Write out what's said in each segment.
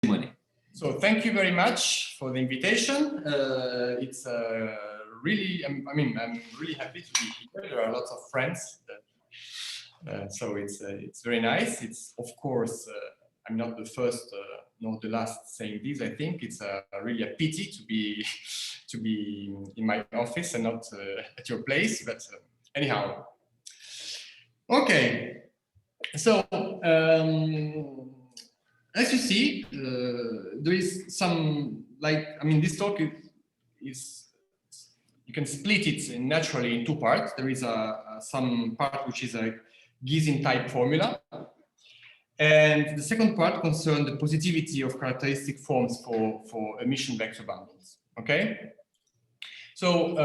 Simone. So thank you very much for the invitation. It's really, I'm really happy to be here. There are lots of friends, so it's very nice. It's of course, I'm not the first nor the last saying this. I think it's really a pity to be in my office and not at your place. But anyhow, okay. So. As you see, there is some, this talk is you can split it naturally in two parts. There is some part which is a Gysin type formula. And the second part concerns the positivity of characteristic forms for emission vector bundles. Okay? So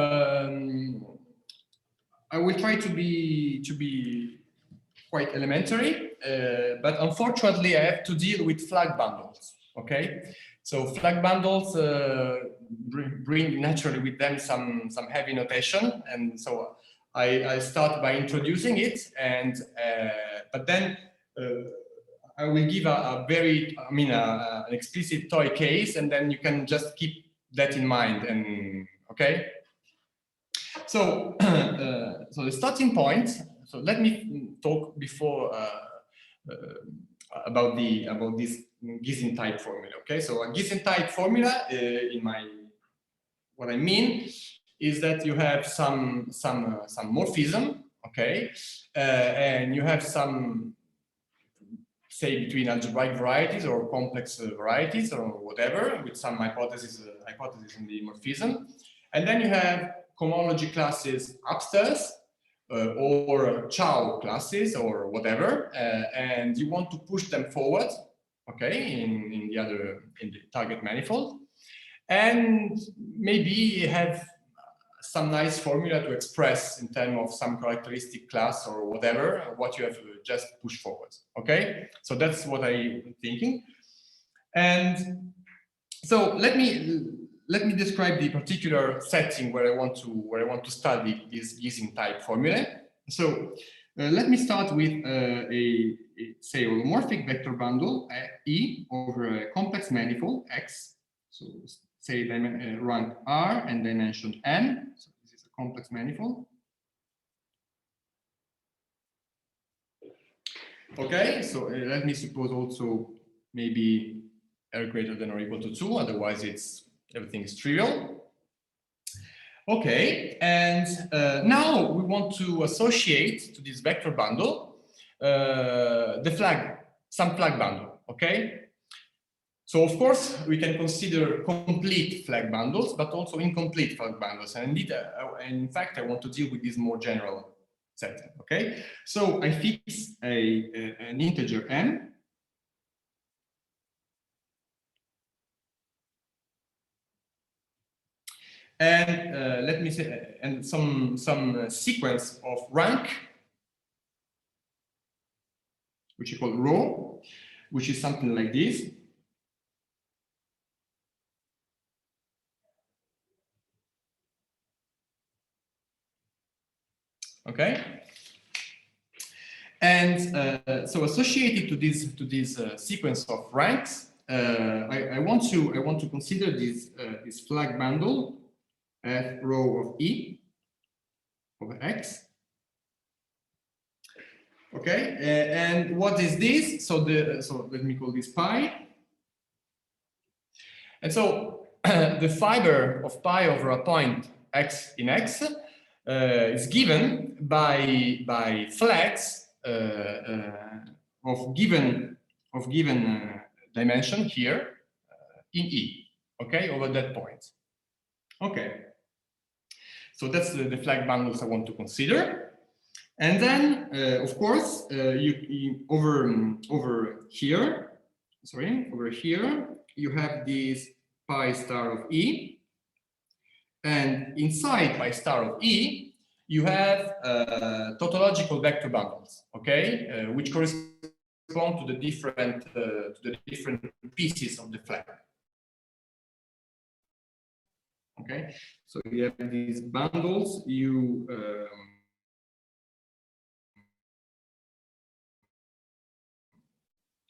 I will try to be quite elementary, but unfortunately I have to deal with flag bundles, okay? So flag bundles bring naturally with them some heavy notation, and so I start by introducing it, and but then I will give a very, an explicit toy case, and then you can just keep that in mind, and okay? So, so the starting point. So let me talk before about this Gysin type formula. Okay, so a Gysin type formula, what I mean is that you have some morphism, okay, and you have some, say, between algebraic varieties or complex varieties or whatever, with some hypothesis in the morphism, and then you have cohomology classes upstairs. Or chow classes or whatever, and you want to push them forward, okay, in the target manifold, and maybe have some nice formula to express in terms of some characteristic class or whatever, what you have just pushed forward, okay? So that's what I'm thinking. And so let me describe the particular setting where I want to study this Gysin type formula. So let me start with say holomorphic vector bundle E over a complex manifold X. So say rank R and dimension n. So this is a complex manifold. Okay, so let me suppose also maybe R greater than or equal to 2, otherwise everything is trivial. Okay, and now we want to associate to this vector bundle some flag bundle, okay? So of course we can consider complete flag bundles, but also incomplete flag bundles. And indeed, in fact, I want to deal with this more general setting, okay? So I fix an integer n. And let me say, and some sequence of rank, which you call rho, which is something like this. Okay. And so associated to this sequence of ranks, I want to consider this flag bundle F rho of E over X. Okay, and what is this? So let me call this pi. And so the fiber of pi over a point X in X is given by flags of given dimension here in E. Okay, over that point. Okay. So that's the flag bundles I want to consider. And then, of course, over here, you have this pi star of E. And inside pi star of E, you have tautological vector bundles, okay, which correspond to the different pieces of the flag. Okay, so you have these bundles, you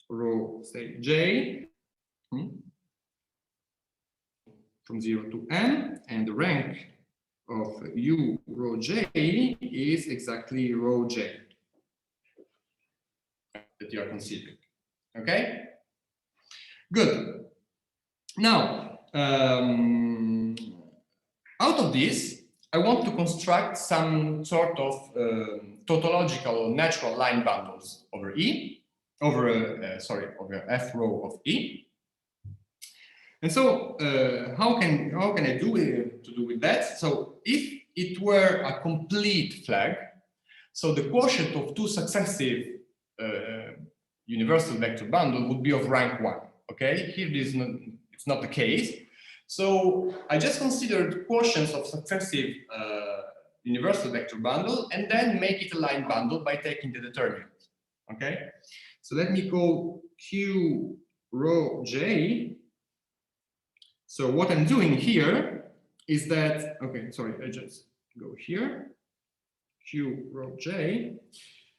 rho, say J, from 0 to n, and the rank of U rho j is exactly rho j that you are considering. Okay? Good. Now, out of this, I want to construct some sort of tautological natural line bundles over E, over F row of E. And so, how can I do with that? So, if it were a complete flag, so the quotient of two successive universal vector bundle would be of rank 1. Okay, here it's not the case. So I just considered quotients of successive universal vector bundle and then make it a line bundle by taking the determinant. Okay, so let me call Q rho j. So what I'm doing here is that, okay, sorry, I just go here, Q rho j.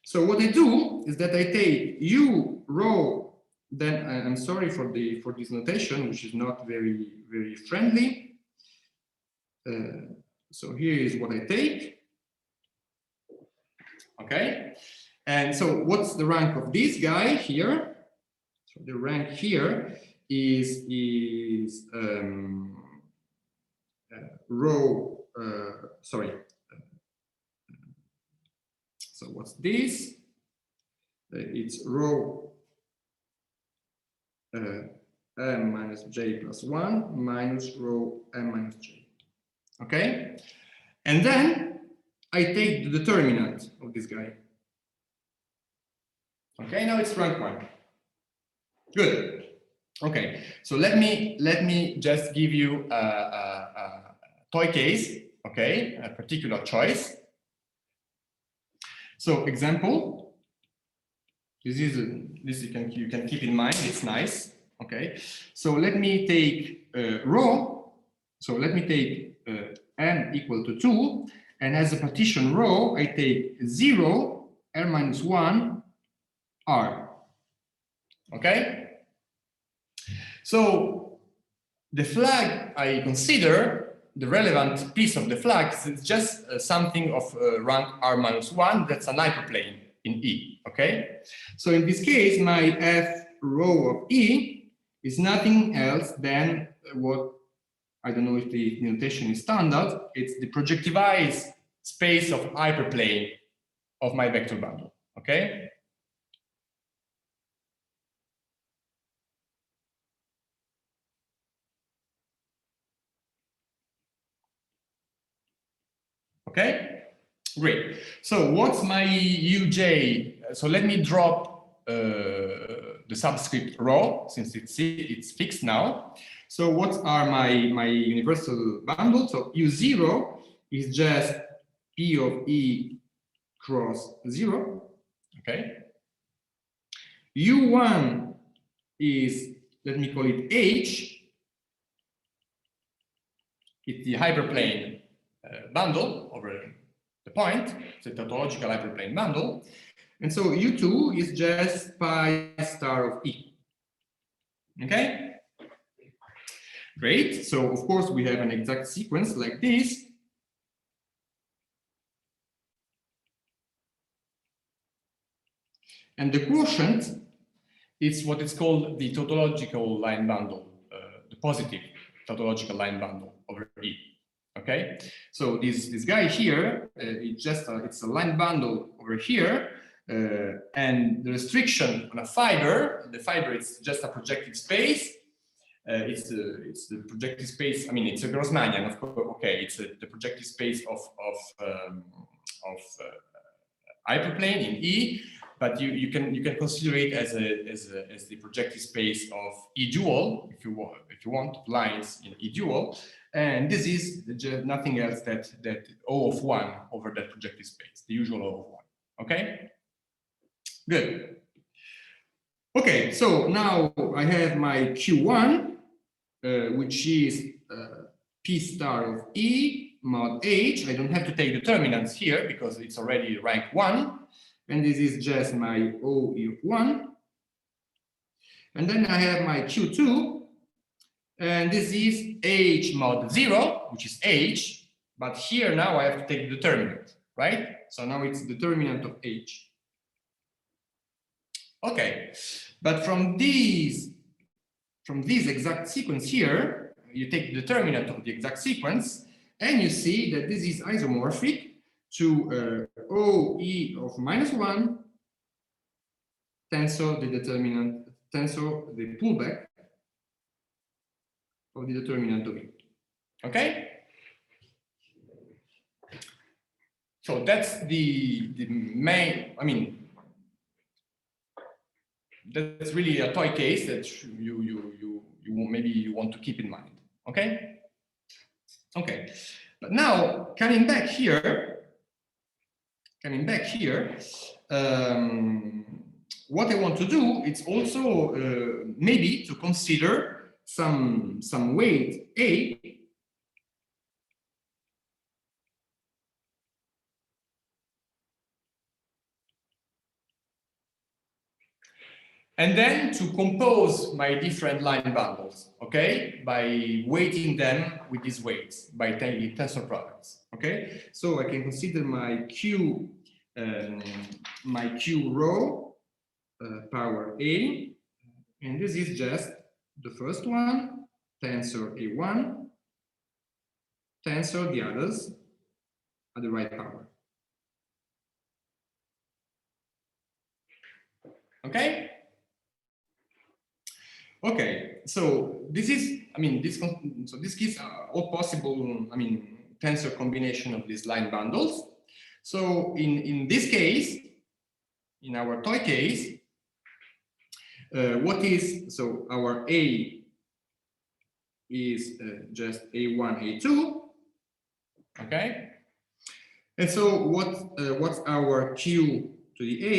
So what I do is that I take U rho, then I'm sorry for this notation, which is not very friendly. So here is what I take. Okay, and so what's the rank of this guy here? So the rank here is rho. Sorry. So what's this? It's rho m minus j plus 1 minus rho m minus j. Okay? And then I take the determinant of this guy. Okay, now it's rank 1. Good. Okay, so let me just give you a toy case, okay, a particular choice. So example, this you can keep in mind, it's nice. Okay, so let me take rho. So let me take n equal to 2, and as a partition rho, I take 0, r minus 1, r. Okay. So the flag I consider, the relevant piece of the flag, is just something of rank r minus 1. That's an hyperplane in E. Okay. So in this case, my F row of E is nothing else than what, I don't know if the notation is standard, it's the projectivized space of hyperplane of my vector bundle. Okay. Okay, great. So what's my uj? So let me drop the subscript rho since it's fixed now. So what are my universal bundles? So u0 is just p of e cross 0. Okay. u1 is, let me call it h. It's the hyperplane bundle over the point. It's a tautological hyperplane bundle. And so U2 is just pi star of E. Okay? Great. So, of course, we have an exact sequence like this. And the quotient is what is called the tautological line bundle, the positive tautological line bundle over E. Okay, so this guy here, it's a line bundle over here, and the restriction on a fiber, the fiber is just a projective space. It's the projective space. I mean, it's a Grossmanian, of course. Okay, it's the projective space of hyperplane in E, but you can consider it as the projective space of E dual if you want lines in E dual. And this is just nothing else that O of 1 over that projective space, the usual O of 1. Okay? Good. Okay, so now I have my Q1, which is P star of E mod H. I don't have to take determinants here because it's already rank 1. And this is just my O E of 1. And then I have my Q2, and this is h mod 0, which is h, but here now I have to take the determinant, right? So now it's determinant of h. Okay, but from this exact sequence here, you take the determinant of the exact sequence, and you see that this is isomorphic to OE of -1 tensor the determinant, tensor the pullback of the determinant of E. Okay? So that's the main, I mean, that's really a toy case that maybe you want to keep in mind. Okay? Okay. But now coming back here, what I want to do is also maybe to consider some weight A and then to compose my different line bundles, okay, by weighting them with these weights, by taking tensor products, okay? So I can consider my Q row power A, and this is just the first one, tensor A1, tensor the others at the right power. Okay? Okay, so this is, I mean, this gives all possible, I mean, tensor combination of these line bundles. So in this case, in our toy case, so our A is just A1, A2, okay? And so what's our Q to the A?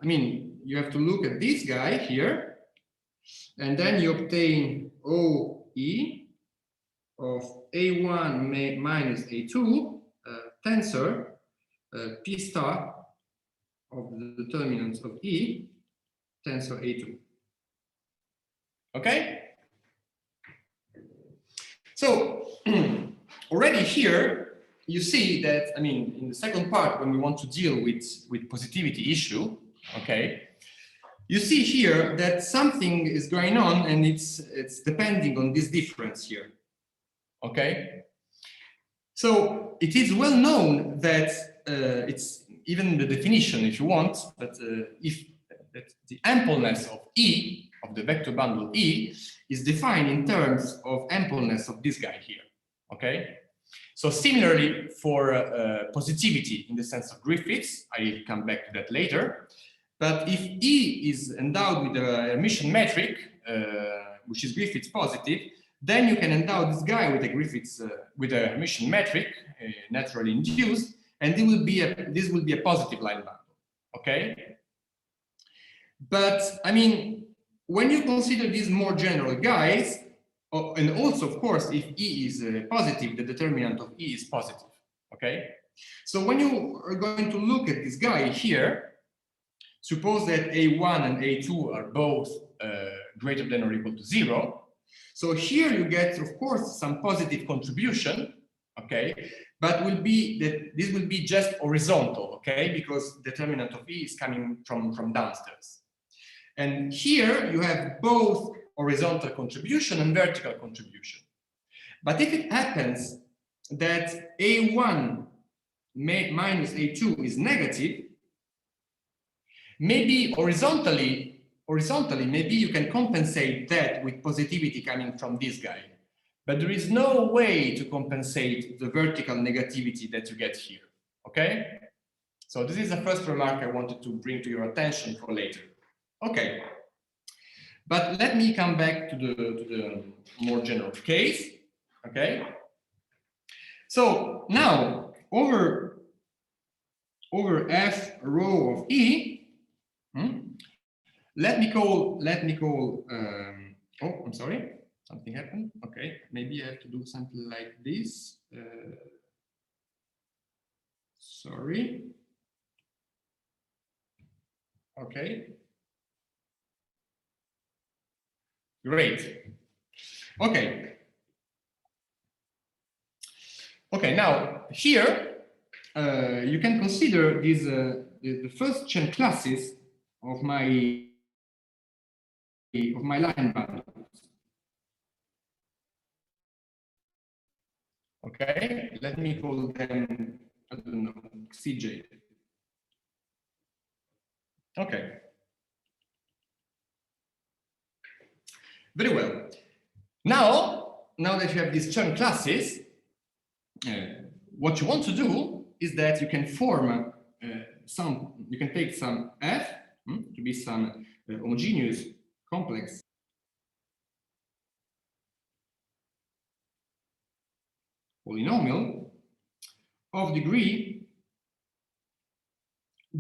I mean, you have to look at this guy here, and then you obtain OE of A1 minus A2 tensor P star of the determinants of E tensor A2. Okay? So already here you see that, I mean, in the second part, when we want to deal with positivity issue, okay, you see here that something is going on, and it's depending on this difference here. Okay, so it is well known that it's even the definition, if you want, that that the ampleness of E, of the vector bundle E, is defined in terms of ampleness of this guy here. Okay, so similarly for positivity in the sense of Griffiths, I come back to that later. But if E is endowed with a Hermitian metric, which is Griffiths positive, then you can endow this guy with a Griffiths with a Hermitian metric, naturally induced, and this will be a positive line bundle. Okay. But I mean, when you consider these more general guys, and also of course, if E is positive, the determinant of E is positive. Okay. So when you are going to look at this guy here, suppose that A1 and A2 are both greater than or equal to 0. So here you get, of course, some positive contribution, okay? But this will be just horizontal, okay? Because determinant of E is coming from downstairs. And here you have both horizontal contribution and vertical contribution. But if it happens that A1 minus A2 is negative, maybe horizontally, maybe you can compensate that with positivity coming from this guy. But there is no way to compensate the vertical negativity that you get here, okay? So this is the first remark I wanted to bring to your attention for later. Okay, but let me come back to the more general case, okay? So now, over F row of E, let me call, oh, I'm sorry, something happened. Okay, maybe I have to do something like this. Sorry. Okay. Great. Okay. Okay, now here you can consider these the first chain classes of my line bundles. Okay, let me call them, I don't know, CJ. Okay. Very well. Now that you have these chain classes, what you want to do is that you can form you can take some F to be some homogeneous complex polynomial of degree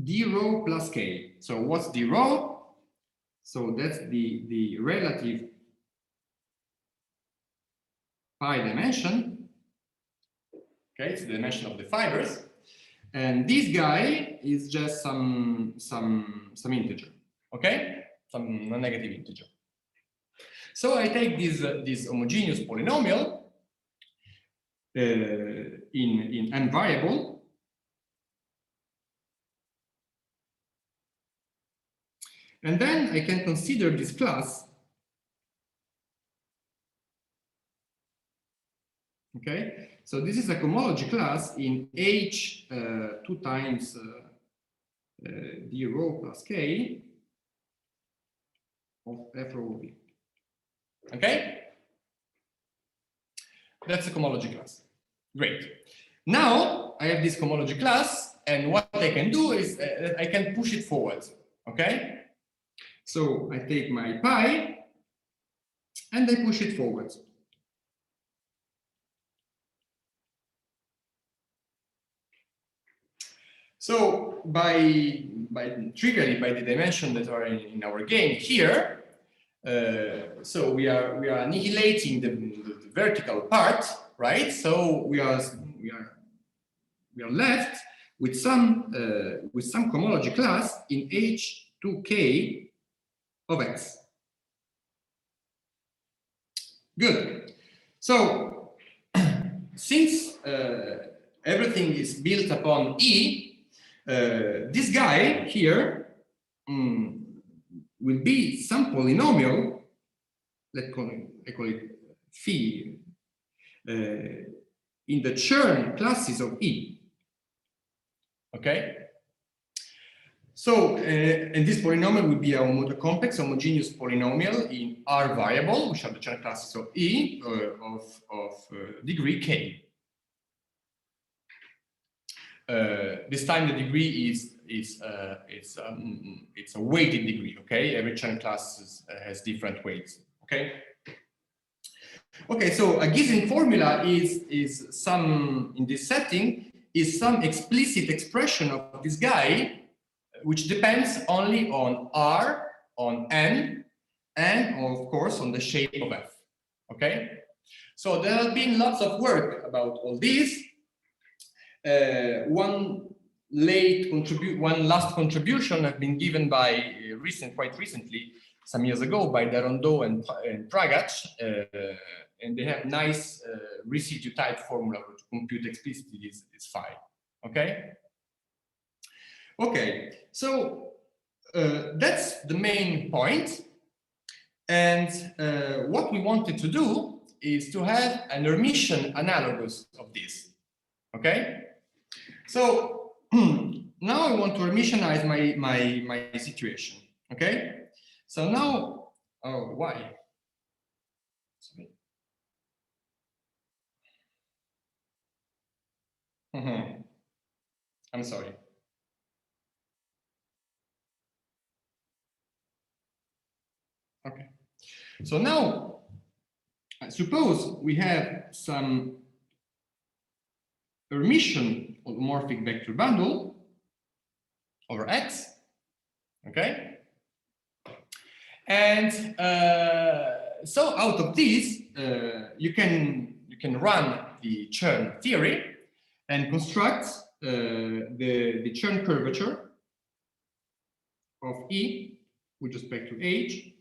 d rho plus k. So what's d rho? So that's the relative pi dimension. Okay, it's the dimension of the fibers, and this guy is just some integer. Okay, some non-negative integer. So I take this homogeneous polynomial in n variable, and then I can consider this class. Okay, so this is a cohomology class in H 2 times d rho plus k of f rho v. Okay, that's a cohomology class. Great. Now I have this cohomology class, and what I can do is I can push it forward. Okay, so I take my pi and I push it forward. So trivially by the dimension that are in our game here, so we are annihilating the vertical part, right? So we are left with some cohomology class in H2k of x. Good. So since everything is built upon E, this guy here will be some polynomial. I call it phi in the Chern classes of E. Okay. So and this polynomial will be a complex homogeneous polynomial in R variable, which are the Chern classes of E of degree k. This time the degree it's a weighted degree. Okay, every Chern class has different weights. Okay. Okay, so a Gysin formula is some in this setting is some explicit expression of this guy, which depends only on R, on N, and of course on the shape of F. Okay, so there has been lots of work about all this. One last contribution has been given by quite recently, some years ago, by Darondeau and Pragac, and they have nice residue type formula to compute explicitly this phi. Okay. Okay. So that's the main point, and what we wanted to do is to have an Hermitian analogous of this. Okay. So now I want to Hermitianize my situation. Okay. So now, oh, why? Sorry. I'm sorry. Okay. So now, suppose we have some Hermitian holomorphic vector bundle over X, okay? And so out of this, you can run the Chern theory and construct the Chern curvature of E with respect to H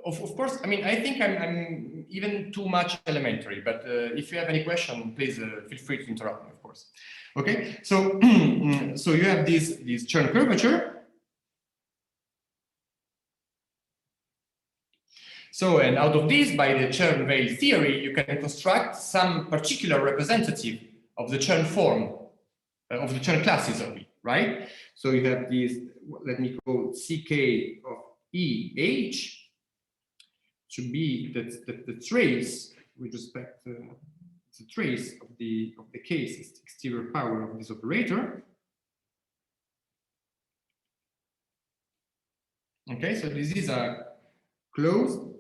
of course, I mean, I think I'm even too much elementary, but if you have any question, please feel free to interrupt me, of course. Okay, so so you have this Chern curvature. So, and out of this, by the Chern veil theory, you can construct some particular representative of the Chern form, of the Chern classes of E, right? So you have this, let me call CK of EH, to be the trace with respect to the trace of the case exterior power of this operator. Okay, so this is a closed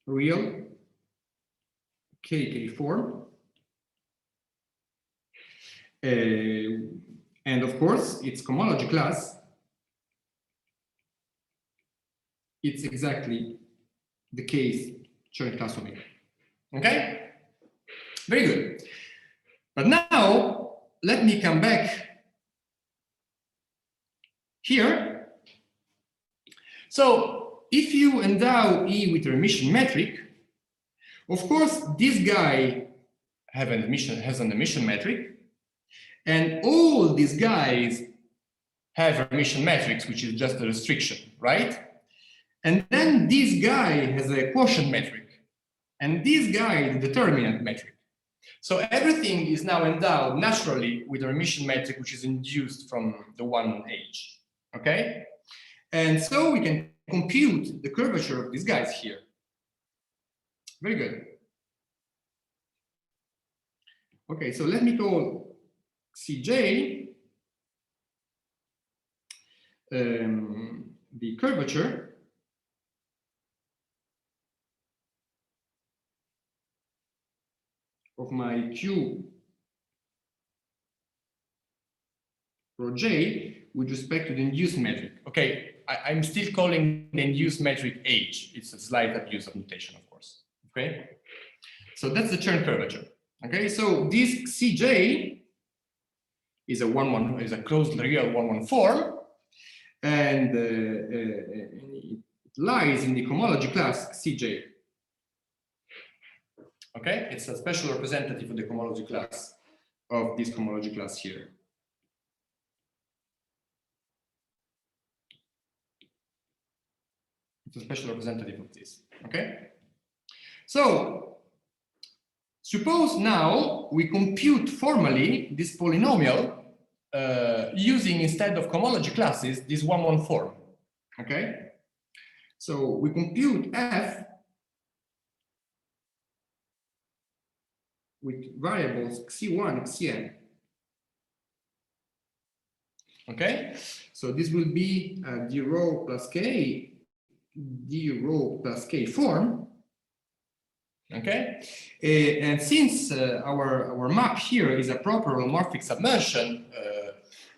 real KK form. And of course, its cohomology class, it's exactly the case Chern class of A. Okay? Very good. But now, let me come back here. So, if you endow E with a Hermitian metric, of course, this guy has an Hermitian metric, and all these guys have Hermitian metrics, which is just a restriction, right? And then this guy has a quotient metric, and this guy is the determinant metric. So everything is now endowed naturally with a Hermitian metric, which is induced from the one H, okay? And so we can compute the curvature of these guys here. Very good. Okay, so let me call Cj the curvature of my Q rho J with respect to the induced metric. Okay, I'm still calling the induced metric H. It's a slight abuse of notation, of course. Okay, so that's the Chern curvature. Okay, so this Cj is a closed real 1-1 form, and it lies in the cohomology class Cj. Okay, it's a special representative of the cohomology class of this cohomology class here. It's a special representative of this. Okay, so suppose now we compute formally this polynomial using, instead of cohomology classes, this 1-1 form. Okay, so we compute f with variables xc1, xcn. Okay, so this will be d rho plus k, d rho plus k form. Okay, and since our map here is a proper holomorphic submersion,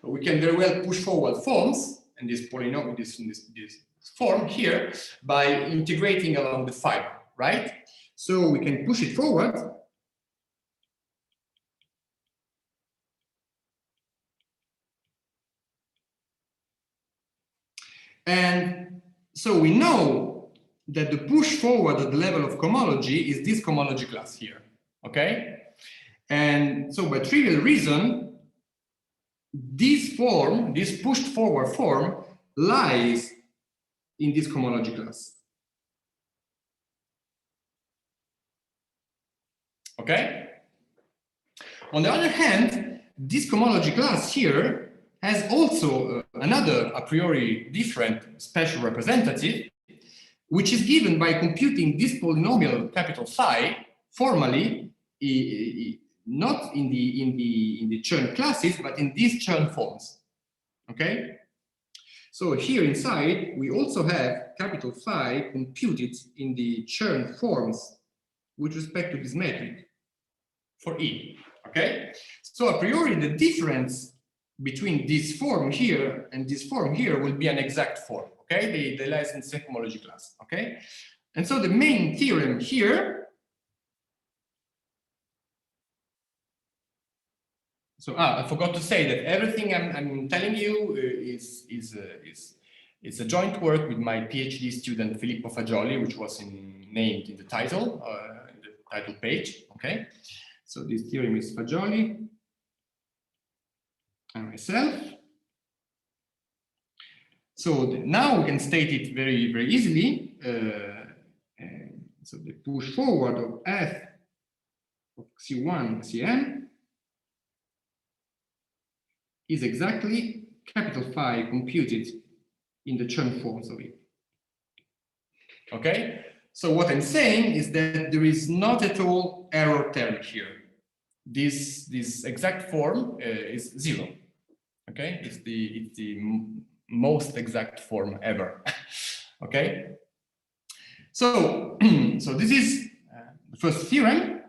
we can very well push forward forms in this polynomial, this form here, by integrating along the fiber, right? So we can push it forward. And so we know that the push forward at the level of cohomology is this cohomology class here, okay? And so by trivial reason, this form, this pushed forward form, lies in this cohomology class. Okay? On the other hand, this cohomology class here has also another a priori different special representative, which is given by computing this polynomial capital phi formally, not in the Chern classes, but in these Chern forms. Okay, so here inside we also have capital phi computed in the Chern forms with respect to this metric for E. Okay, so a priori the difference between this form here and this form here will be an exact form. Okay, they lie in the same cohomology class. Okay, and so the main theorem here. So I forgot to say that everything I'm telling you is It's a joint work with my PhD student Filippo Fagioli, which was named in the title page. Okay, so this theorem is Fagioli and myself. So now we can state it very, very easily. So the push forward of f of C1 Cn is exactly capital Phi computed in the Chern forms of it. Okay, so what I'm saying is that there is not at all error term here. This exact form is 0. Okay, it's the most exact form ever. Okay, so so this is the first theorem.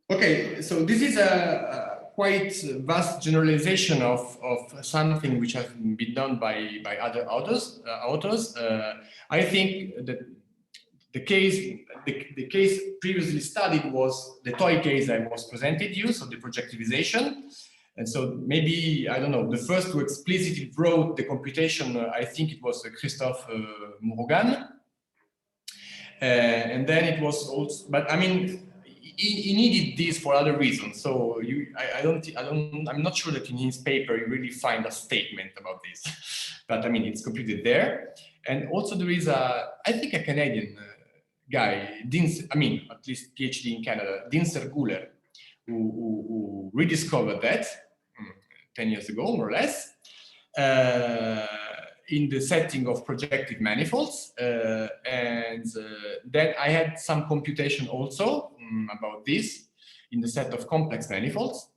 Okay, so this is a quite vast generalization of something which has been done by other authors. I think that the case previously studied was the toy case I was presented you, so the projectivization. And so maybe, I don't know, the first who explicitly wrote the computation, I think it was Christophe Mourogan. And then it was also, but I mean, he needed this for other reasons. So I'm not sure that in his paper you really find a statement about this. But I mean, it's computed there. And also there is I think a Canadian guy, at least PhD in Canada, Dinser Guler, who rediscovered that 10 years ago, more or less, in the setting of projective manifolds. And then I had some computation also about this in the set of complex manifolds.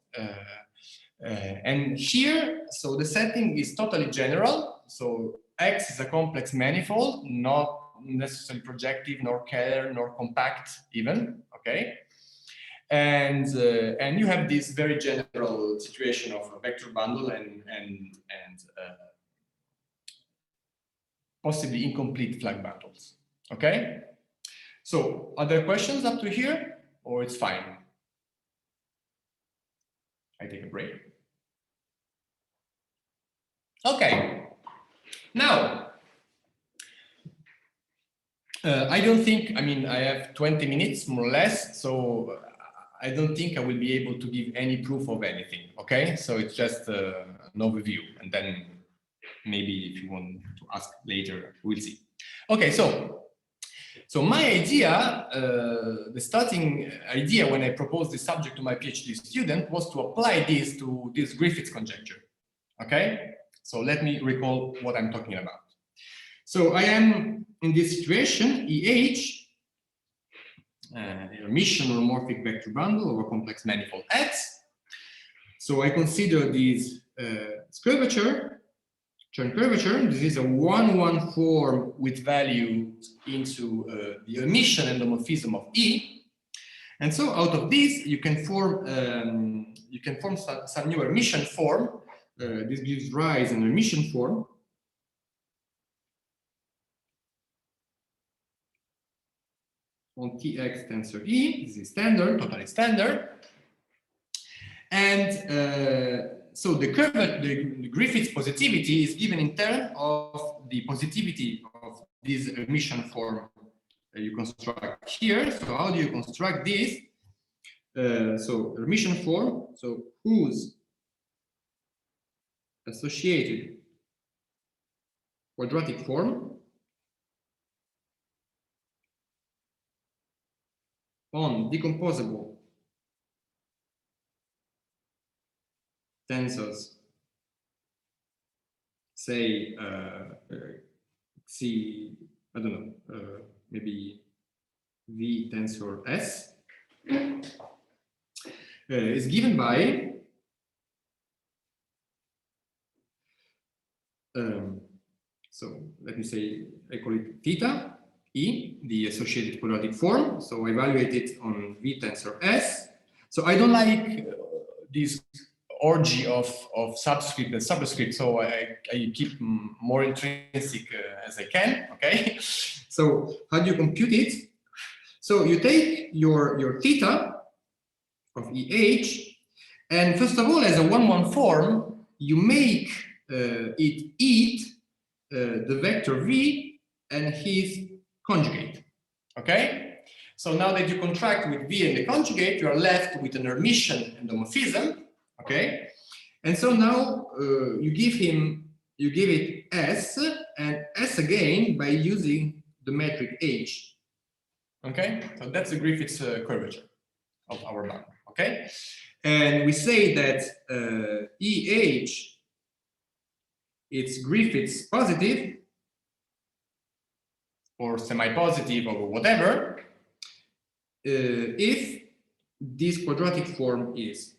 And here, so the setting is totally general. So X is a complex manifold, not necessarily projective, nor Kähler, nor compact even, okay? And you have this very general situation of a vector bundle and possibly incomplete flag bundles, okay? So are there questions up to here, or it's fine? I take a break. Okay, now, I don't think, I have 20 minutes more or less, so I don't think I will be able to give any proof of anything, okay? So it's just an overview, and then maybe if you want to ask later, we'll see. Okay, so my idea, the starting idea when I proposed this subject to my PhD student was to apply this to this Griffiths conjecture, okay? So let me recall what I'm talking about. So I am in this situation, EH, Hermitian holomorphic vector bundle over complex manifold X. So I consider this curvature, Chern curvature. This is a 1-1 form with value into the Hermitian endomorphism of E. And so out of this, you can form some new Hermitian form. This gives rise an Hermitian form. On Tx tensor E, this is standard, totally standard. And so the Griffiths positivity is given in terms of the positivity of this Hermitian form that you construct here. So how do you construct this? So Hermitian form, so whose associated quadratic form on decomposable tensors, say, I don't know, maybe V tensor S, is given by so let me say, I call it theta E, the associated quadratic form. So I evaluate it on V tensor S. So I don't like this orgy of subscript and superscript, so I keep more intrinsic as I can, okay? So how do you compute it? So you take your theta of EH, and first of all, as a 1-1 form, you make it eat the vector v and his conjugate. Okay? So now that you contract with v and the conjugate, you are left with an Hermitian endomorphism. Okay? And so now you give it S and S again by using the metric H. Okay? So that's the Griffiths curvature of our bundle. Okay? And we say that EH, it's Griffiths positive or semi-positive or whatever, if this quadratic form is.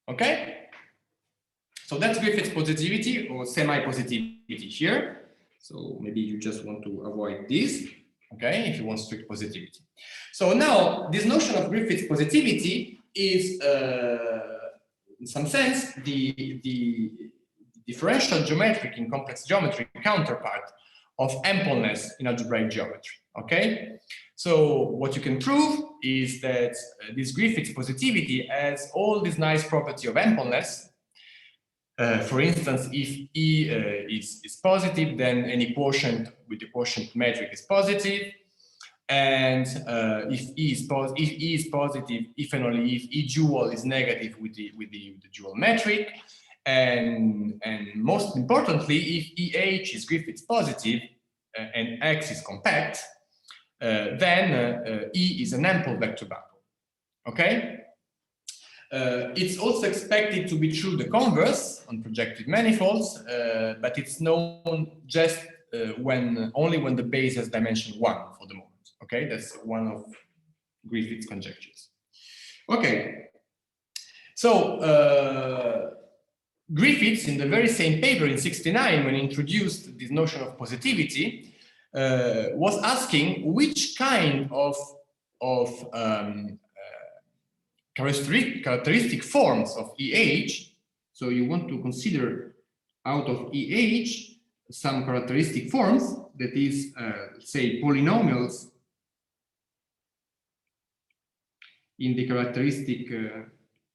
Okay? So that's Griffiths positivity or semi-positivity here. So maybe you just want to avoid this, okay, if you want strict positivity. So now this notion of Griffiths positivity is, in some sense, the differential geometric in complex geometry counterpart of ampleness in algebraic geometry. Okay, so what you can prove is that this Griffiths positivity has all this nice property of ampleness. For instance, if E is positive, then any quotient with the quotient metric is positive. And if E is positive, if and only if E dual is negative with the dual metric. And most importantly, if EH is Griffiths positive and X is compact, then E is an ample vector bundle. Okay? It's also expected to be true the converse on projective manifolds, but it's known just only when the base has dimension 1 for the moment. Okay, that's one of Griffith's conjectures. Okay, so Griffiths, in the very same paper in '69, when he introduced this notion of positivity, was asking which kind of characteristic forms of EH. So you want to consider out of EH some characteristic forms, that is, say, polynomials in the characteristic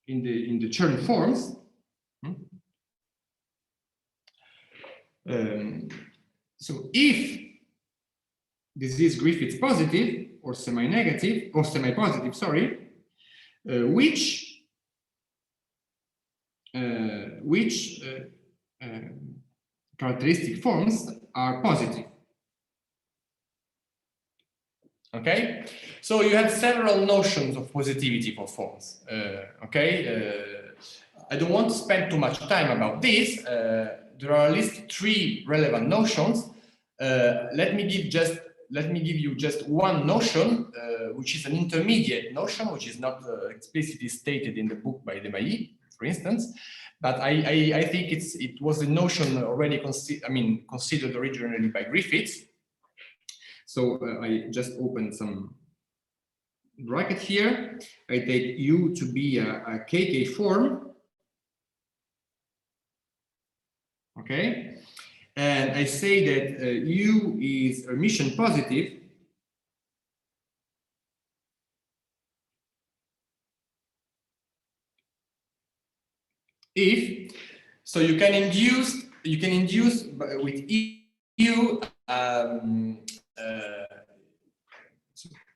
in the Chern forms. So if this is Griffiths positive or semi-negative or semi-positive, sorry, which characteristic forms are positive. Okay, so you have several notions of positivity for forms. Okay, I don't want to spend too much time about this. There are at least 3 relevant notions. Let me give you just one notion, which is an intermediate notion, which is not explicitly stated in the book by Demailly, for instance. But I think it was a notion already considered originally by Griffiths. So I just opened some bracket here. I take U to be a KK form. Okay. And I say that U is Hermitian positive. If so, you can induce with U.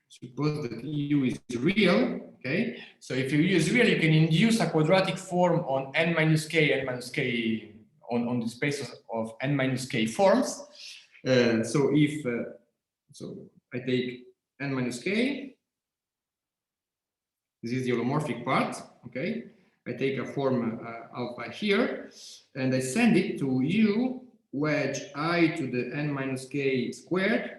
Suppose that U is real. Okay. So if U is real, you can induce a quadratic form on n minus k on the space of n minus k forms. So if so I take n minus k. This is the holomorphic part. Okay. I take a form alpha here, and I send it to U wedge I to the n minus k squared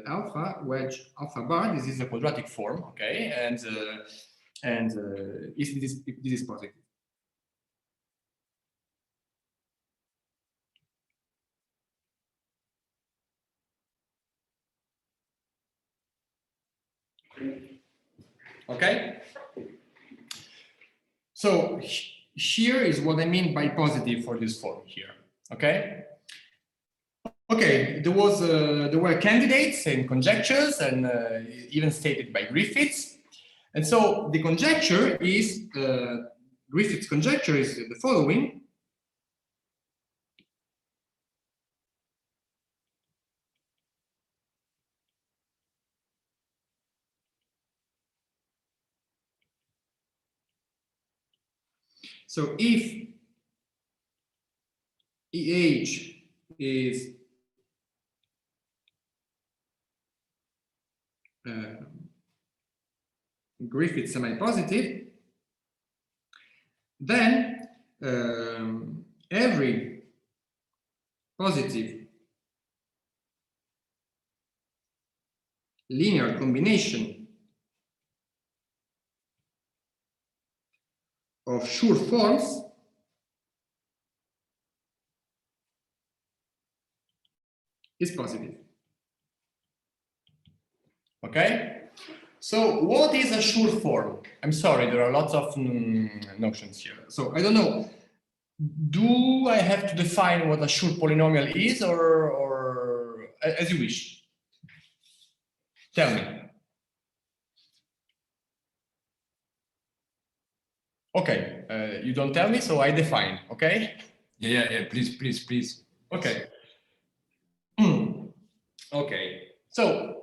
alpha wedge alpha bar. This is a quadratic form. Okay, and if this is positive. Okay. So here is what I mean by positive for this form here. Okay. Okay. There were candidates and conjectures, and even stated by Griffiths. And so the conjecture is Griffith's conjecture is the following. So if EH is Griffith semi-positive, then every positive linear combination of Schur forms is positive. Okay? So what is a Schur form? I'm sorry, there are lots of notions here. So I don't know. Do I have to define what a Schur polynomial is, or as you wish? Tell me. Okay, you don't tell me, so I define, okay? Yeah, please. Okay. Okay, so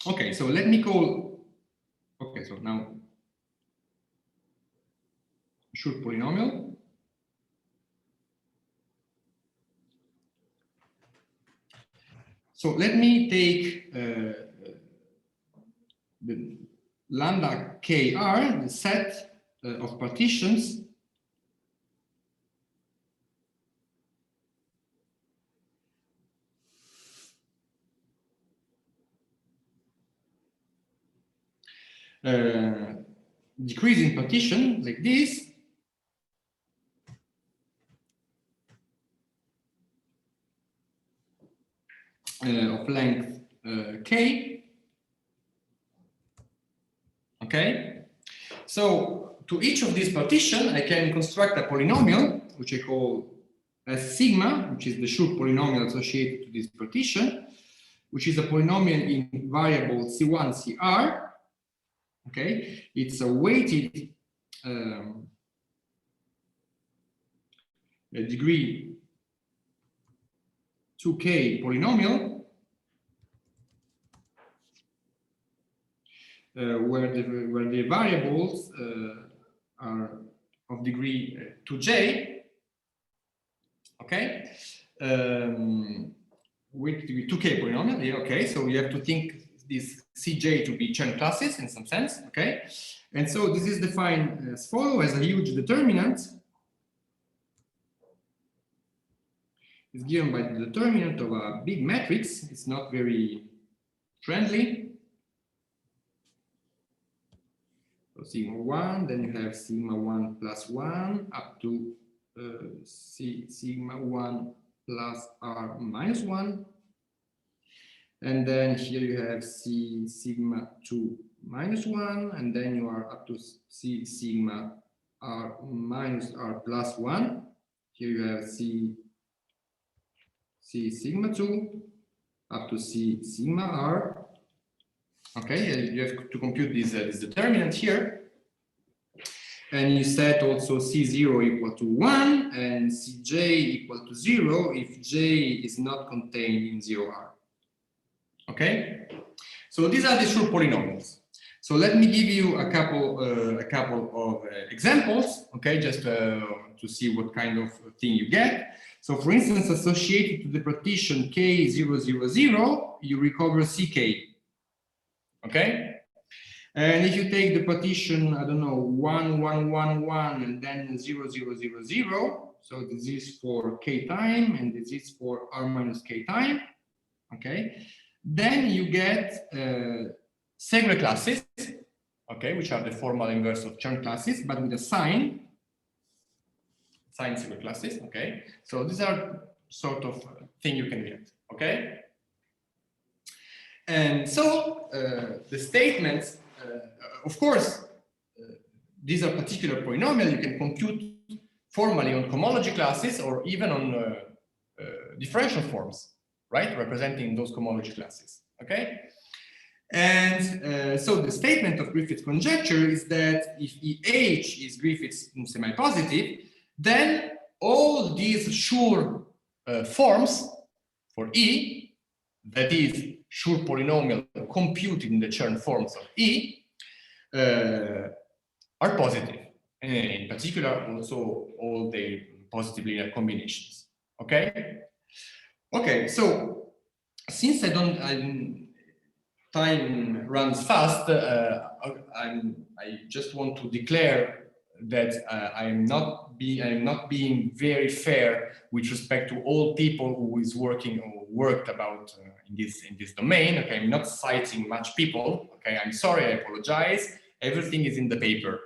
okay, so let me call, okay, so now Schur polynomial. So let me take the lambda kr, the set of partitions decreasing partition like this, of length k. Okay, so to each of these partitions I can construct a polynomial which I call S sigma, which is the Schur polynomial associated to this partition, which is a polynomial in variable C1, CR. Okay, it's a weighted degree 2k polynomial, where the variables are of degree 2j. Okay, with degree 2k polynomial. Yeah, okay, so you have to think this Cj to be Chern classes in some sense. Okay, and so this is defined as follows: as a huge determinant is given by the determinant of a big matrix. It's not very friendly. So sigma 1, then you have sigma 1 plus 1 up to sigma 1 plus r minus 1. And then here you have C sigma 2 minus 1, and then you are up to C sigma r minus r plus 1. Here you have C sigma 2 up to C sigma r. Okay, and you have to compute this determinant here. And you set also C0 equal to 1 and Cj equal to 0 if j is not contained in 0R. Okay, so these are the Schur polynomials. So let me give you a couple of examples, okay, just to see what kind of thing you get. So for instance, associated to the partition K000, you recover Ck. Okay, and if you take the partition, I don't know, 1, 1, 1, 1, and then 0, 0, 0, 0, so this is for k time, and this is for r minus k time. Okay, then you get Segre classes, okay, which are the formal inverse of Chern classes, but with a sign Segre classes. Okay, so these are sort of thing you can get. Okay, and so the statements, of course, these are particular polynomial. You can compute formally on cohomology classes or even on differential forms, right, representing those cohomology classes. Okay, And so the statement of Griffith conjecture is that if EH is Griffith's semi-positive, then all these Schur forms for E, that is Schur polynomial computed in the Chern forms of E, are positive. And in particular, also all the positive linear combinations. Okay? Okay, so since time runs fast, I just want to declare that I'm not being very fair with respect to all people who is working or worked about in this domain. Okay, I'm not citing much people. Okay, I'm sorry, I apologize. Everything is in the paper.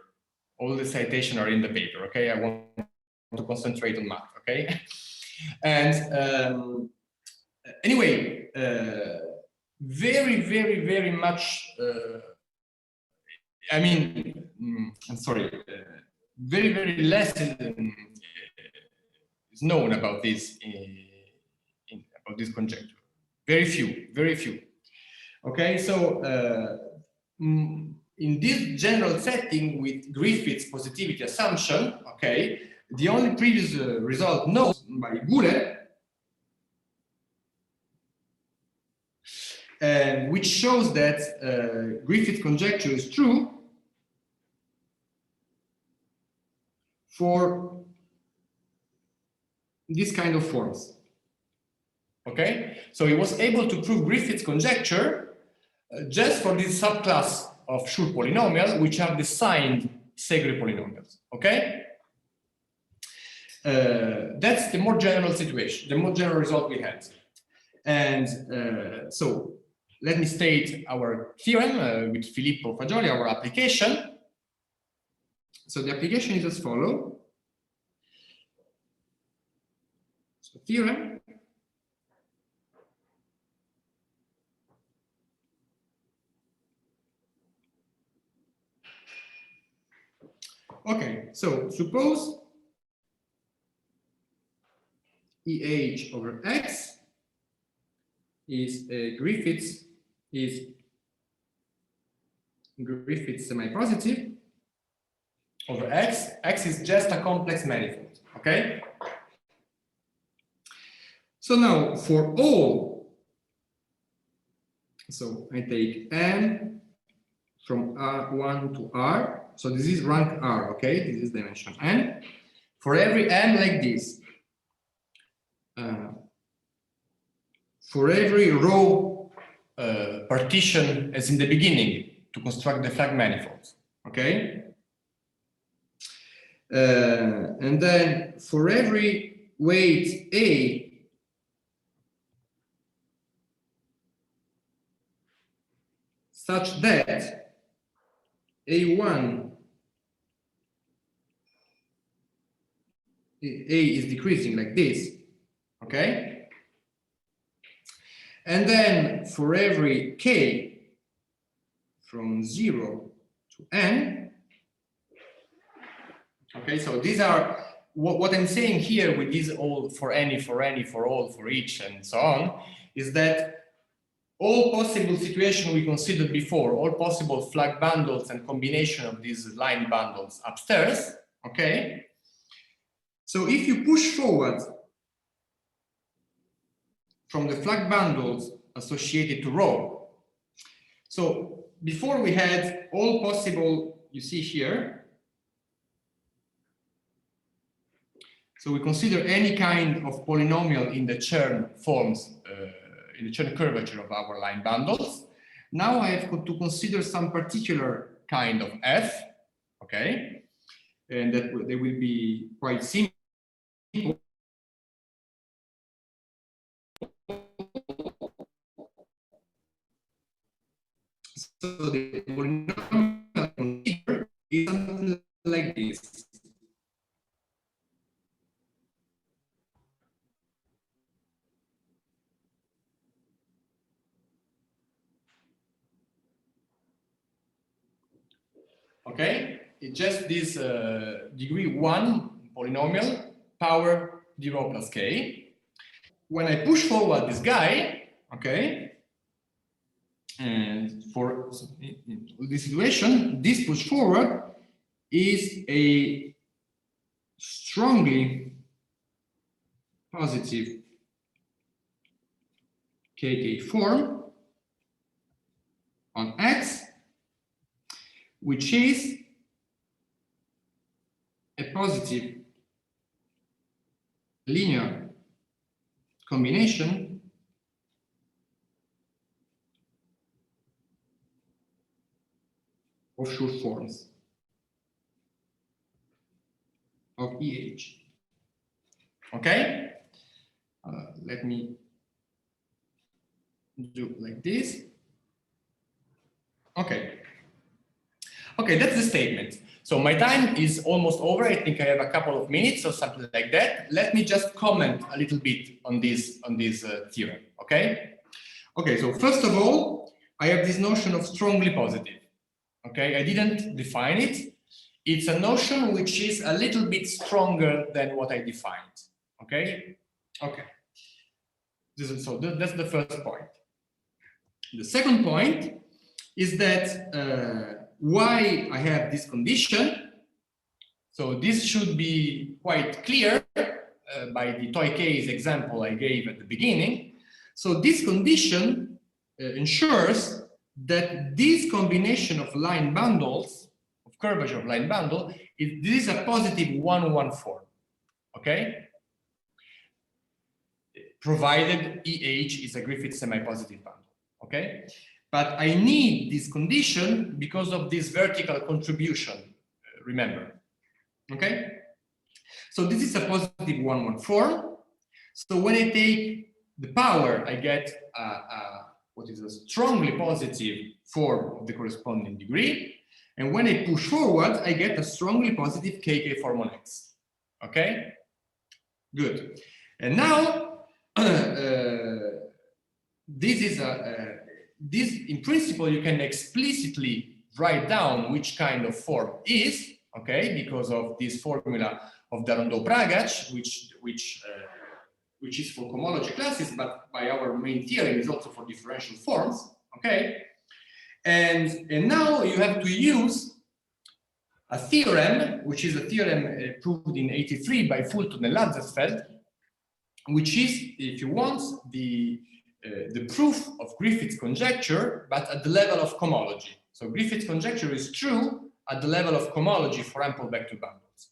All the citations are in the paper. Okay, I want to concentrate on math. Okay, and anyway. Very much, I mean, I'm sorry, very less is known about this, about this conjecture. Very few. Okay, so in this general setting with Griffith's positivity assumption, okay, the only previous result known by Goulet, which shows that Griffith conjecture is true for this kind of forms. Okay, so he was able to prove Griffith's conjecture just for this subclass of Schur polynomials, which are the signed Segre polynomials. Okay, that's the more general situation, the more general result we had. And so let me state our theorem with Filippo Fagioli, our application. So the application is as follows. So theorem. Okay, so suppose EH over X is Griffith's semi-positive over X. X is just a complex manifold. Okay. So now for all, so I take M from R1 to R. So this is rank R. Okay, this is dimension N. For every M like this. For every row partition as in the beginning to construct the flag manifolds, okay? And then for every weight A, such that A1, A is decreasing like this, okay? And then for every K from 0 to N, okay, so these are what I'm saying here with these all for any, for all, for each, and so on, is that all possible situations we considered before, all possible flag bundles and combination of these line bundles upstairs, okay? So if you push forward from the flag bundles associated to rho. So before we had all possible, you see here. So we consider any kind of polynomial in the Chern forms, in the Chern curvature of our line bundles. Now I have to consider some particular kind of F, okay? And that they will be quite simple. So the polynomial is something like this. Okay, it's just this degree 1 polynomial power d rho plus k. When I push forward this guy, okay, And for in this situation, this push forward is a strongly positive KK form on X, which is a positive linear combination of Schur forms of EH. Okay? Let me do like this. Okay. Okay, that's the statement. So my time is almost over. I think I have a couple of minutes or something like that. Let me just comment a little bit on this theorem. Okay. Okay. So first of all, I have this notion of strongly positive. Okay, I didn't define it. It's a notion which is a little bit stronger than what I defined. Okay. Okay. So that's the first point. The second point is that why I have this condition. So this should be quite clear by the toy case example I gave at the beginning. So this condition ensures that this combination of line bundles, of curvature of line bundle, this is a positive 1-1 form. Okay? Provided EH is a Griffith semi-positive bundle. Okay? But I need this condition because of this vertical contribution, remember. Okay? So this is a positive 1-1 form. So when I take the power, I get what is a strongly positive form of the corresponding degree. And when I push forward, I get a strongly positive KK form on X. Okay? Good. And now, this is this, in principle, you can explicitly write down which kind of form is, okay, because of this formula of Darondeau-Pragac, which is for cohomology classes, but by our main theorem is also for differential forms, okay? And now you have to use a theorem, which is a theorem proved in '83 by Fulton and Lanzensfeld, which is, if you want, the proof of Griffith's conjecture, but at the level of cohomology. So Griffith's conjecture is true at the level of cohomology for ample vector bundles.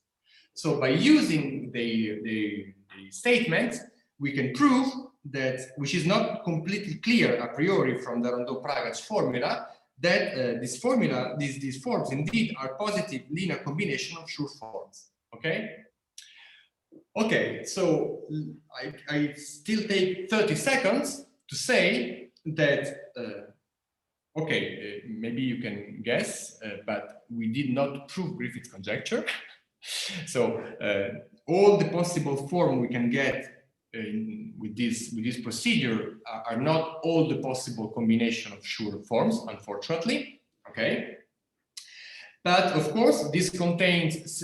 So by using the statement, we can prove that, which is not completely clear a priori from the Darondeau-Pragac formula, that these forms indeed are positive linear combination of Schur forms. Okay? Okay, so I still take 30 seconds to say that, okay, maybe you can guess, but we did not prove Griffith's conjecture. So all the possible form we can get with this procedure are not all the possible combination of Schur forms, unfortunately. Okay. But of course, this contains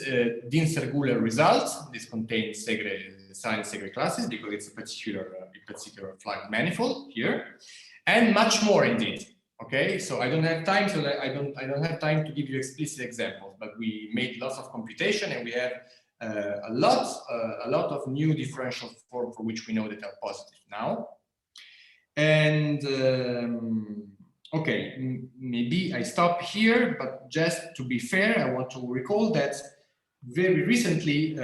Dinser-Guller results. This contains Segre classes because it's a particular flag manifold here, and much more indeed. Okay, so I don't have time, so I don't have time to give you explicit examples. But we made lots of computation, and we have a lot of new differential forms for which we know that are positive now. And okay, maybe I stop here, but just to be fair, I want to recall that very recently,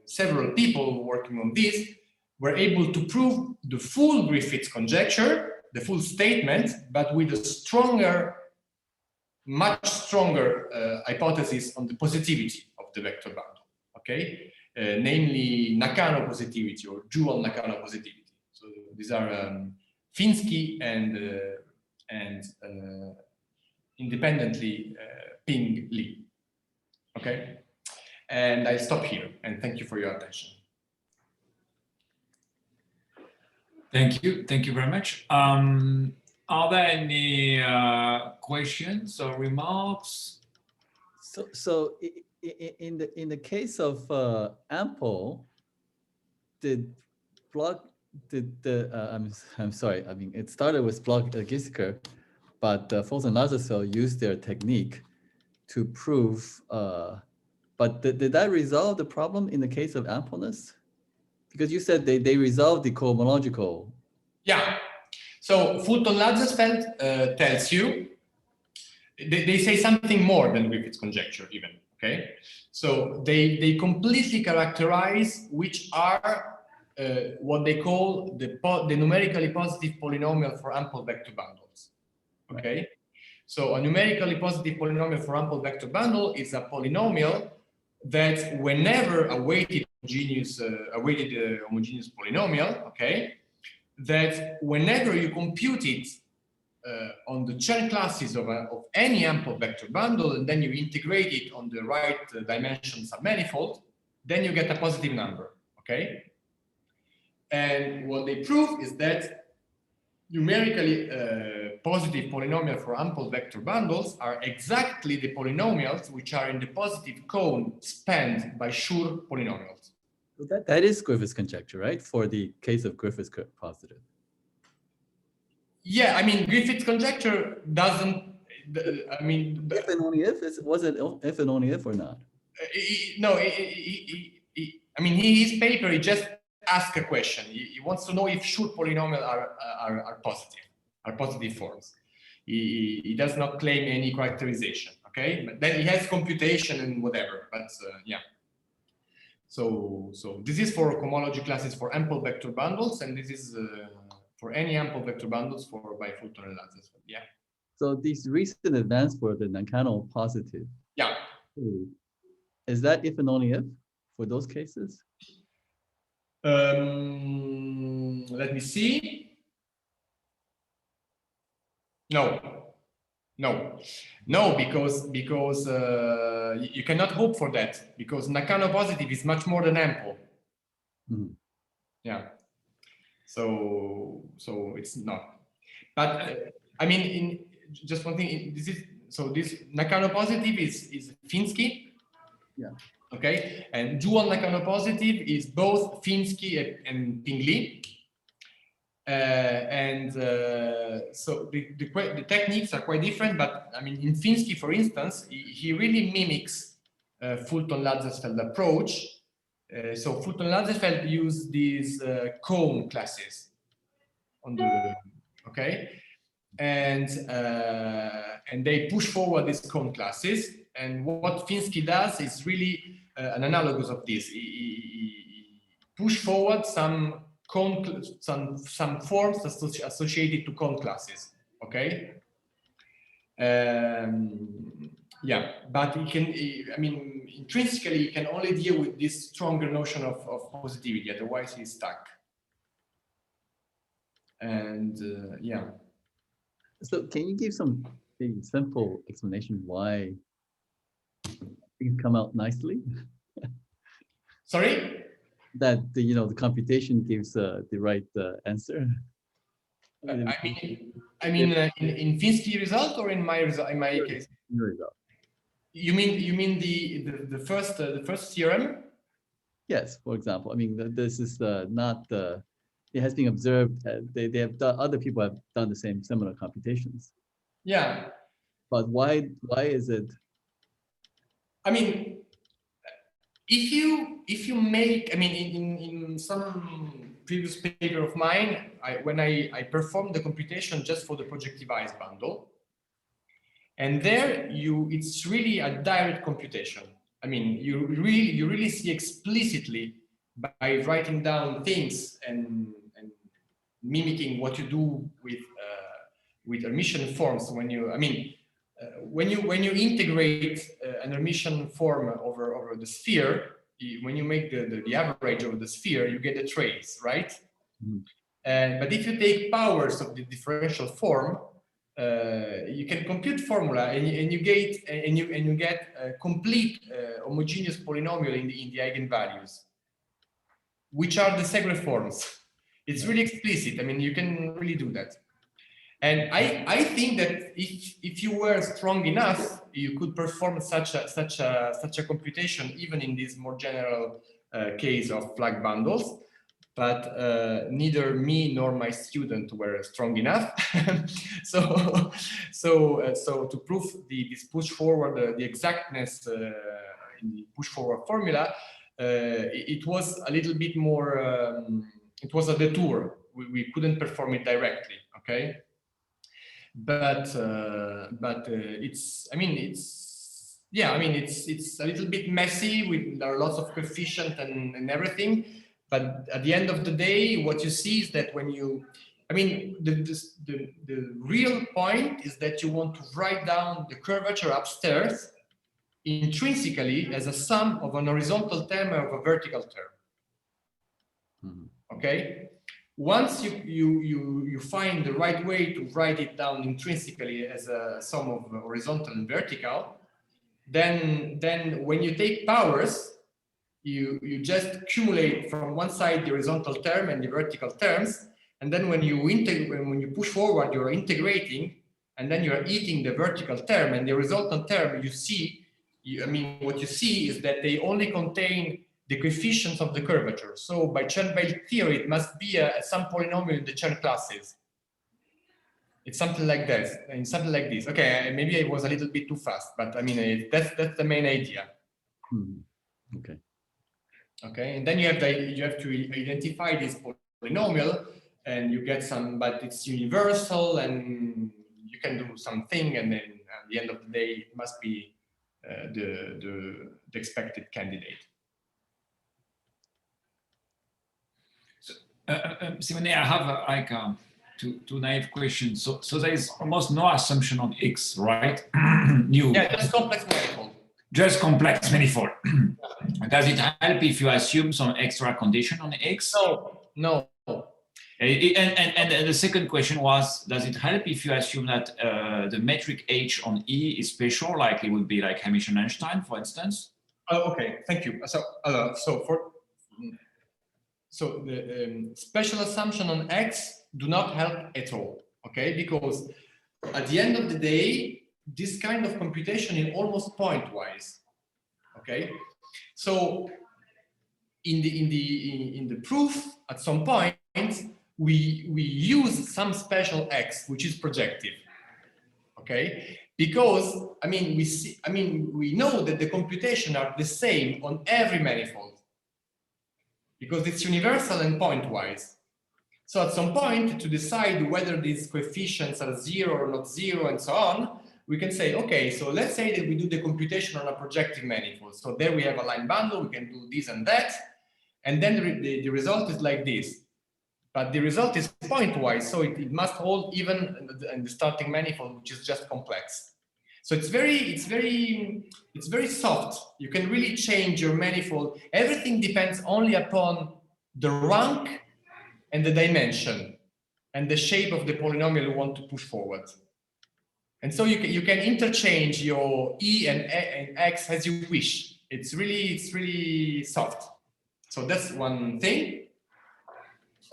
several people working on this were able to prove the full Griffith's conjecture, the full statement, but with a stronger, much stronger hypothesis on the positivity of the vector bundle, okay? Namely Nakano positivity or dual Nakano positivity. So these are Finsky and independently Ping Li. Okay, and I'll stop here and thank you for your attention. Thank you very much. Are there any questions or remarks? So in the case of ample, I'm sorry. I mean, it started with block Gisker, but Fulton-Lazarsfeld used their technique to prove, but did that resolve the problem in the case of ampleness? Because you said they resolved the cohomological. Yeah. So Fulton-Lazarsfeld tells you, they say something more than Griffith's conjecture even, okay? So they completely characterize which are what they call the numerically positive polynomial for ample vector bundles, okay? Right. So a numerically positive polynomial for ample vector bundle is a polynomial that whenever a weighted homogeneous polynomial, okay, that whenever you compute it on the Chern classes of any ample vector bundle, and then you integrate it on the right dimension submanifold, then you get a positive number, okay? And what they prove is that numerically positive polynomial for ample vector bundles are exactly the polynomials which are in the positive cone spanned by Schur polynomials. So that is Griffith's conjecture, right? For the case of Griffith's positive. Yeah, I mean, Griffith's conjecture doesn't, I mean... If and only if? Was it if and only if or not? No, I mean, his paper, he just asked a question. He wants to know if Schur polynomials are positive forms. He does not claim any characterization, okay? But then he has computation and whatever, but yeah. So this is for cohomology classes for ample vector bundles, and this is for any ample vector bundles by Fulton and Lazarsfeld, yeah. So these recent advances for the Nakano positive. Yeah. Is that if and only if for those cases? Let me see. No, because you cannot hope for that, because Nakano positive is much more than ample. Mm-hmm. Yeah. So it's not. But I mean, just one thing. This Nakano positive is Finsky. Yeah. Okay. And dual Nakano positive is both Finsky and Pingley. So the techniques are quite different. But I mean, in Finsky, for instance, he really mimics Fulton-Lazarsfeld approach. So Fulton-Lazarsfeld used these cone classes on the and they push forward these cone classes. And what Finsky does is really an analogous of this. He push forward some forms associated to cone classes. Okay. Yeah, but he can. I mean, intrinsically, he can only deal with this stronger notion of positivity. Otherwise, he's stuck. And yeah. So, can you give some simple explanation why things come out nicely? Sorry? That the computation gives the right answer. I mean, in Finsky result or in my result? In my case. In your result. You mean the first theorem? Yes, for example. I mean, this is not the. It has been observed. They have done, other people have done the similar computations. Yeah. But why is it? I mean, if you make, I mean, in some previous paper of mine, when I performed the computation just for the projectivized bundle, and there it's really a direct computation. I mean, you really see explicitly by writing down things and mimicking what you do with Hermitian forms. When you integrate an Hermitian form over the sphere, when you make the average over the sphere, you get a trace, right? Mm-hmm. But if you take powers of the differential form, you can compute formula and you get a complete homogeneous polynomial in the eigenvalues, which are the Segre forms. It's really explicit. I mean, you can really do that. And I think that if you were strong enough, you could perform such a computation even in this more general case of flag bundles. but neither me nor my student were strong enough. so to prove this push forward, the exactness in the push forward formula, it was a little bit more, it was a detour. We couldn't perform it directly, okay? But it's, I mean, it's, yeah, I mean, it's a little bit messy. There are lots of coefficients and everything. But at the end of the day, what you see is that when you, I mean, the real point is that you want to write down the curvature upstairs intrinsically as a sum of an horizontal term and of a vertical term. Mm-hmm. Okay? Once you find the right way to write it down intrinsically as a sum of horizontal and vertical, then when you take powers, you just accumulate from one side the horizontal term and the vertical terms, and then when you push forward, you're integrating, and then you're eating the vertical term and the horizontal term. You see, I mean, what you see is that they only contain the coefficients of the curvature. So by Chern-Weil theory, it must be some polynomial in the Chern classes. It's something like that, and something like this. Okay, maybe I was a little bit too fast, but I mean, that's the main idea. Okay. Okay, and then you have to identify this polynomial, and you get some, but it's universal, and you can do something, and then at the end of the day, it must be the expected candidate. So, Simone, I have two naive questions. So there is almost no assumption on X, right? Yeah, just complex manifold. Just complex manifold. Does it help if you assume some extra condition on X? No. And the second question was, does it help if you assume that the metric H on E is special, like it would be like Hermitian Einstein, for instance? Oh, okay, thank you. So the special assumption on X do not help at all, okay? Because at the end of the day, this kind of computation is almost pointwise, okay? So in the proof, at some point, we use some special X, which is projective, okay? Because we know that the computation are the same on every manifold, because it's universal and pointwise. So at some point, to decide whether these coefficients are 0 or not 0 and so on, we can say, okay, so let's say that we do the computation on a projective manifold. So there we have a line bundle, we can do this and that, and then the result is like this. But the result is pointwise, so it must hold even in the starting manifold, which is just complex. So it's very soft. You can really change your manifold. Everything depends only upon the rank and the dimension and the shape of the polynomial you want to push forward. And so you can interchange your E and X as you wish. It's really soft. So that's one thing.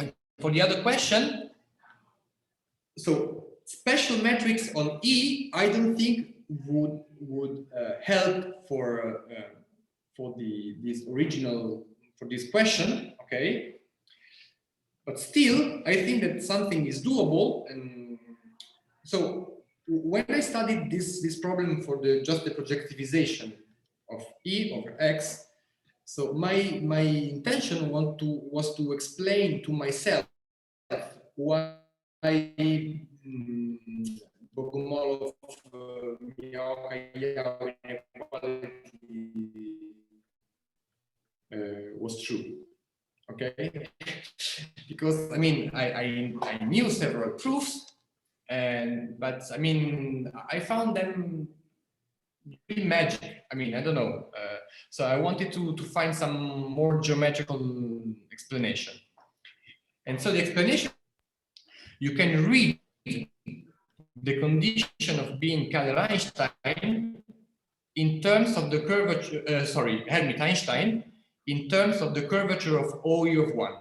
And for the other question, so special metrics on E, I don't think would help for this question, okay? But still, I think that something is doable. And so when I studied this problem for just the projectivization of E over X, so my intention was to explain to myself why Bogomolov inequality was true. Okay, because I mean I knew several proofs, but I mean I found them really magic. I mean I don't know. So I wanted to find some more geometrical explanation, and so the explanation you can read the condition of being Kähler-Einstein in terms of the curvature. Hermite-Einstein in terms of the curvature of OU of 1.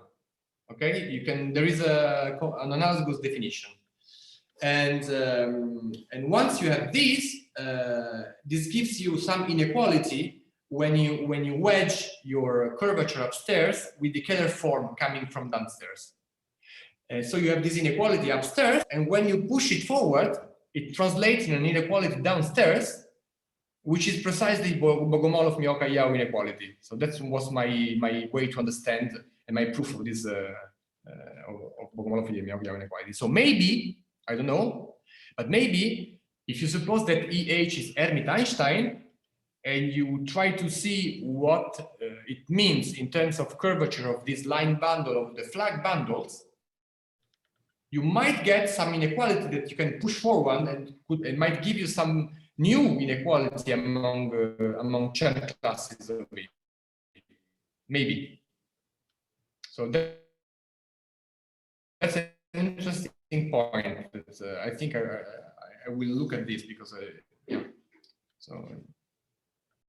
Okay, you can. There is an analogous definition, and once you have this, this gives you some inequality when you wedge your curvature upstairs with the Keller form coming from downstairs. So you have this inequality upstairs, and when you push it forward, it translates in an inequality downstairs, which is precisely Bogomolov-Miyaoka-Yau inequality. So that was my way to understand and my proof of this of Bogomolov-Miyaoka-Yau inequality. So maybe, I don't know, but maybe if you suppose that EH is Hermite-Einstein, and you try to see what it means in terms of curvature of this line bundle of the flag bundles, you might get some inequality that you can push forward and might give you some new inequality among channel classes of it. Maybe. So that's an interesting point. That I think I will look at this because yeah. So.